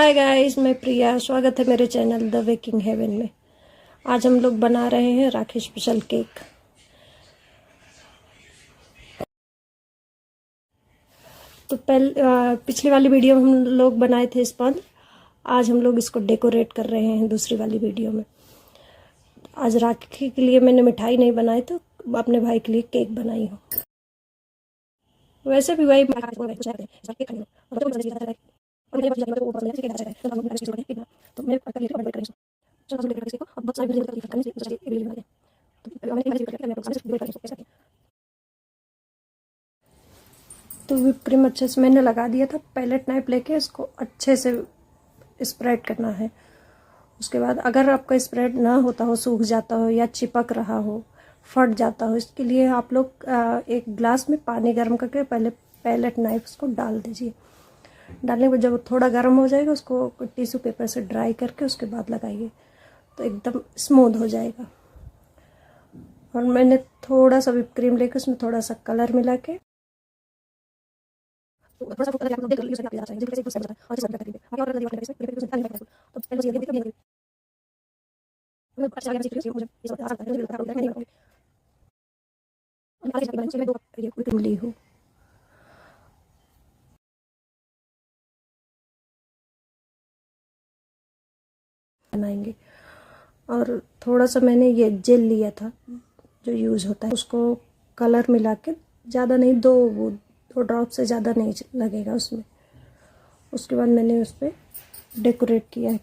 Hi guys, मैं प्रिया। स्वागत है मेरे चैनल द बेकिंग हेवन में। आज हम लोग बना रहे हैं राखी स्पेशल केक। तो पिछली वाली वीडियो में हम लोग बनाए थे स्पंज। आज हम लोग इसको डेकोरेट कर रहे हैं दूसरी वाली वीडियो में। आज राखी के लिए मैंने मिठाई नहीं बनाई, तो अपने भाई के लिए केक बनाई हूँ। वैसे भी वही तो व्हिप क्रीम अच्छे से मैंने लगा दिया था। पैलेट नाइफ लेके इसको अच्छे से स्प्रेड करना है। उसके बाद अगर आपका स्प्रेड ना होता हो, सूख जाता हो या चिपक रहा हो, फट जाता हो, इसके लिए आप लोग एक ग्लास में पानी गर्म करके पहले पैलेट नाइफ उसको डाल दीजिए। डालने के बाद जब थोड़ा गर्म हो जाएगा, उसको टिश्यू पेपर से ड्राई करके उसके बाद लगाइए, तो एकदम स्मूथ हो जाएगा। और मैंने थोड़ा सा व्हिप क्रीम लेके उसमें थोड़ा सा कलर मिला के ली हूँ। बनाएंगे। और थोड़ा सा मैंने ये जेल लिया था जो यूज़ होता है, उसको कलर मिला के, ज़्यादा नहीं, दो ड्रॉप से ज़्यादा नहीं लगेगा उसमें। उसके बाद मैंने उस पर डेकोरेट किया है।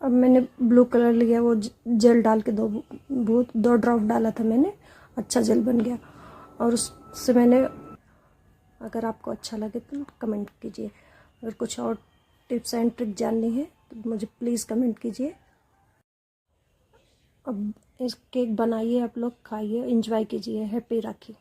अब मैंने ब्लू कलर लिया, वो जेल डाल के दो ड्रॉप डाला था मैंने, अच्छा जेल बन गया। और उससे मैंने, अगर आपको अच्छा लगे तो कमेंट कीजिए। अगर कुछ और टिप्स एंड ट्रिक जाननी है तो मुझे प्लीज़ कमेंट कीजिए। अब इस केक बनाइए, आप लोग खाइए, एंजॉय कीजिए। हैप्पी राखी।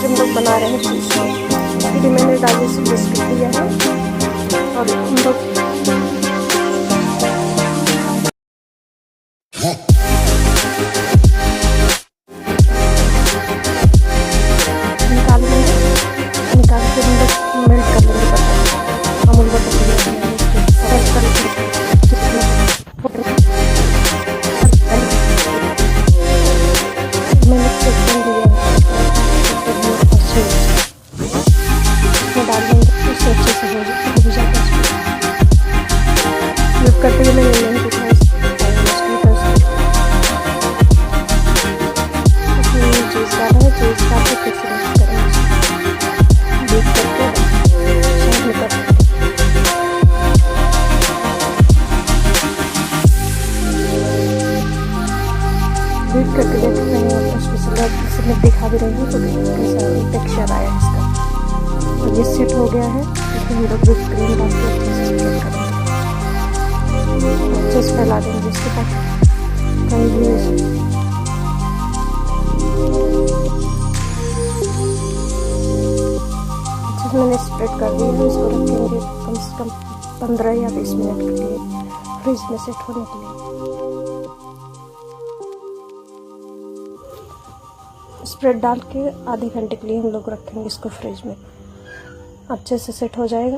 आज हम लोग बना रहे हैं चीज़ को। फिर मैंने डाइजेस्टिव बिस्किट लिया है और हम लोग निकाल लेंगे। निकाल के हम लोग मेल्ट कर लेंगे बटर, अमूल बटर मैंने चिकन लिया डाल देंगे, उससे अच्छे से हो जाता है। जब करते हुए मैंने नहीं दिखाया चीज़ डाला है, चीज़ डाल के फिर से मिक्स करेंगे, बीट करके साइड में कर बीट करके देख रहे हैं। उसमें से दिखा भी रही हूँ तो कैसा टेक्सचर आया इसका। तो ये सेट हो गया है। इसमें हम लोग विप क्रीम डाल के अच्छे से स्प्रेड करेंगे, अच्छे से फैला देंगे इसके ताकि कहीं भी मैंने स्प्रेड कर दिया है। इसको रखेंगे कम से कम 15 या 20 मिनट के लिए फ्रिज में सेट होने के लिए। स्प्रेड डाल के आधे घंटे के लिए हम लोग रखेंगे इसको फ्रिज में, अच्छे से सेट हो जाएगा।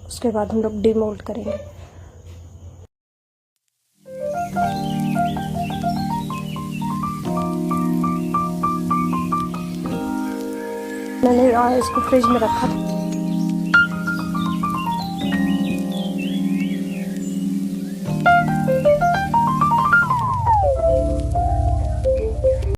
उसके बाद हम लोग डीमोल्ड करेंगे। मैंने इसको फ्रिज में रखा था।